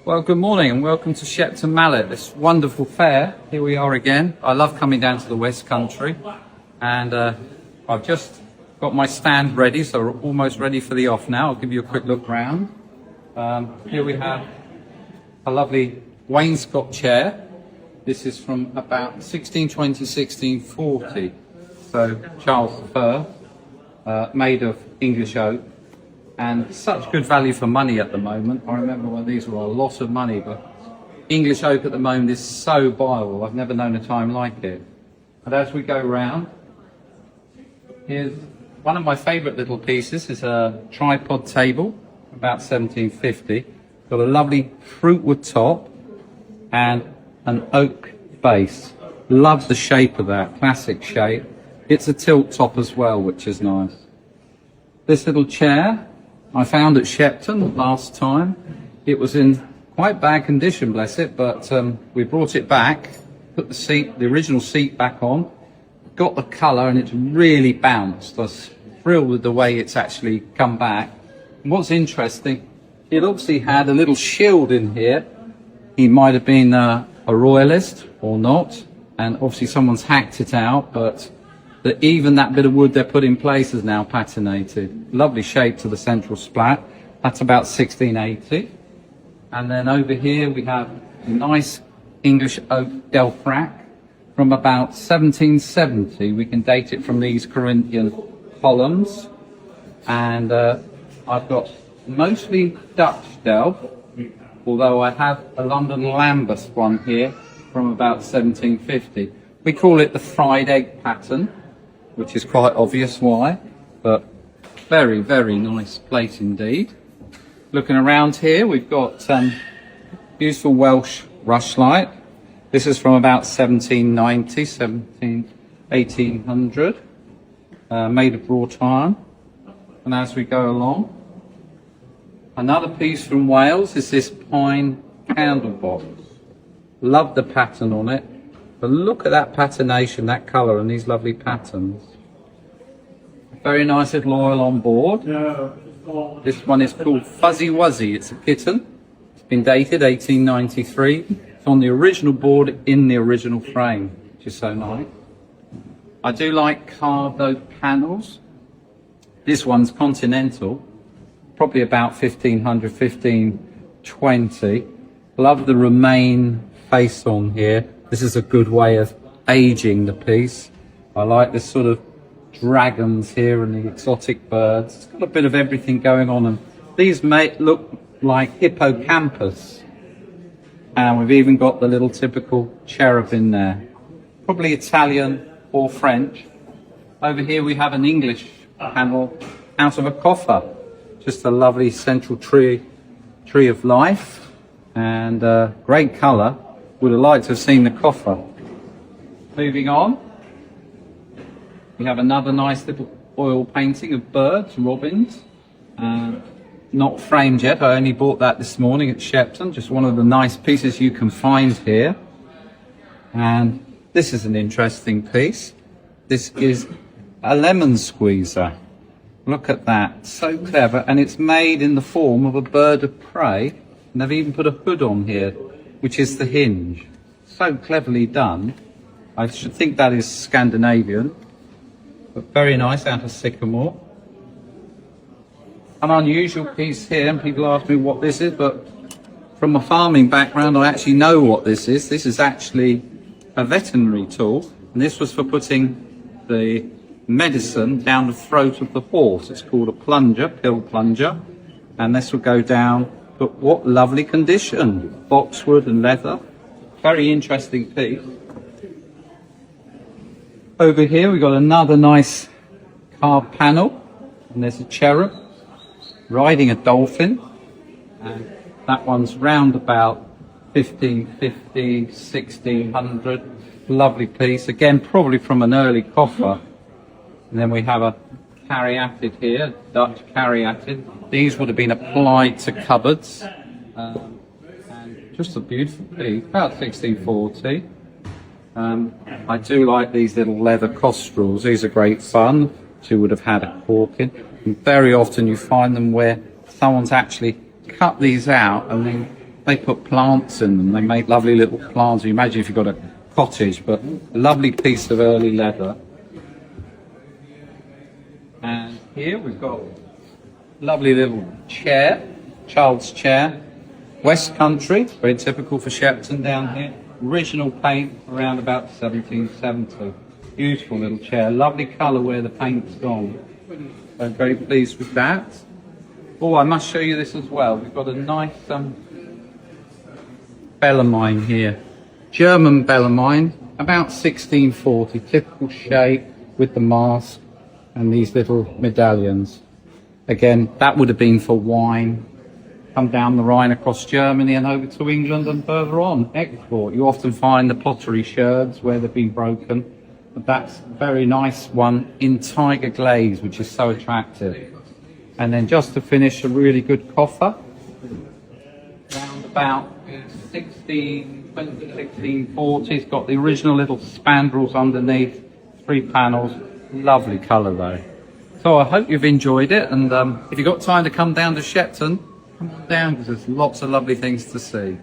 Well, good morning and welcome to Shepton Mallet, this wonderful fair. Here we are again. I love coming down to the West Country, and I've just got my stand ready, so we're almost ready for the off now. I'll give you a quick look round. Here we have a lovely wainscot chair. This is from about 1620, 1640, so Charles I, made of English oak. And such good value for money at the moment. I remember when these were a lot of money, but English oak at the moment is so buyable. I've never known a time like it. And as we go round, here's one of my favourite little pieces. Is a tripod table, about 1750. Got a lovely fruitwood top and an oak base. Love the shape of that, classic shape. It's a tilt top as well, which is nice. This little chair I found at Shepton last time. It was in quite bad condition, bless it, but we brought it back, put the original seat back on, got the colour, and it's really bounced. I was thrilled with the way it's actually come back. And what's interesting, it obviously had a little shield in here. He might have been a royalist or not, and obviously someone's hacked it out, but even that bit of wood they put in place is now patinated. Lovely shape to the central splat. That's about 1680. And then over here we have a nice English oak delf rack from about 1770. We can date it from these Corinthian columns. And I've got mostly Dutch delf, although I have a London Lambeth one here from about 1750. We call it the fried egg pattern, which is quite obvious why, but very, very nice plate indeed. Looking around here, we've got beautiful Welsh rushlight. This is from about 1790, 1800, made of wrought iron. And as we go along, another piece from Wales is this pine candle box. Love the pattern on it. But look at that patination, that colour, and these lovely patterns. Very nice little oil on board. This one is called Fuzzy Wuzzy. It's a kitten. It's been dated 1893. It's on the original board in the original frame, which is so nice. I do like carved oak panels. This one's continental, probably about 1500, 1520. Love the Remain face on here. This is a good way of aging the piece. I like this sort of dragons here and the exotic birds. It's got a bit of everything going on, and these may look like hippocampus. And we've even got the little typical cherub in there. Probably Italian or French. Over here we have an English panel out of a coffer. Just a lovely central tree of life, and great colour. Would have liked to have seen the coffer. Moving on, we have another nice little oil painting of birds, robins. Not framed yet, I only bought that this morning at Shepton. Just one of the nice pieces you can find here. And this is an interesting piece. This is a lemon squeezer. Look at that, so clever. And it's made in the form of a bird of prey. And they've even put a hood on here, which is the hinge. So cleverly done. I should think that is Scandinavian, but very nice, out of sycamore. An unusual piece here, and people ask me what this is, but from a farming background I actually know what this is. This is actually a veterinary tool, and this was for putting the medicine down the throat of the horse. It's called a plunger, pill plunger, and this will go down. But what lovely condition. Boxwood and leather. Very interesting piece. Over here we've got another nice carved panel. And there's a cherub riding a dolphin. And that one's round about 1550, 1600. Lovely piece. Again, probably from an early coffer. And then we have a caryatid here, Dutch caryatid. These would have been applied to cupboards. And just a beautiful piece, about 1640. I do like these little leather costrels. These are great fun. Who would have had a cork in. And very often you find them where someone's actually cut these out and then they put plants in them. They make lovely little plants. You imagine if you've got a cottage, but a lovely piece of early leather. And here we've got a lovely little chair, child's chair. West Country, very typical for Shepton down here. Original paint around about 1770. Beautiful little chair, lovely colour where the paint's gone. I'm very pleased with that. Oh, I must show you this as well. We've got a nice Bellarmine here. German Bellarmine, about 1640, typical shape with the mask and these little medallions. Again, that would have been for wine. Come down the Rhine across Germany and over to England and further on, export. You often find the pottery sherds where they've been broken. But that's a very nice one in tiger glaze, which is so attractive. And then just to finish, a really good coffer. Around about 1640, it's got the original little spandrels underneath, 3 panels. Lovely colour though. So I hope you've enjoyed it, and if you've got time to come down to Shepton, come on down because there's lots of lovely things to see.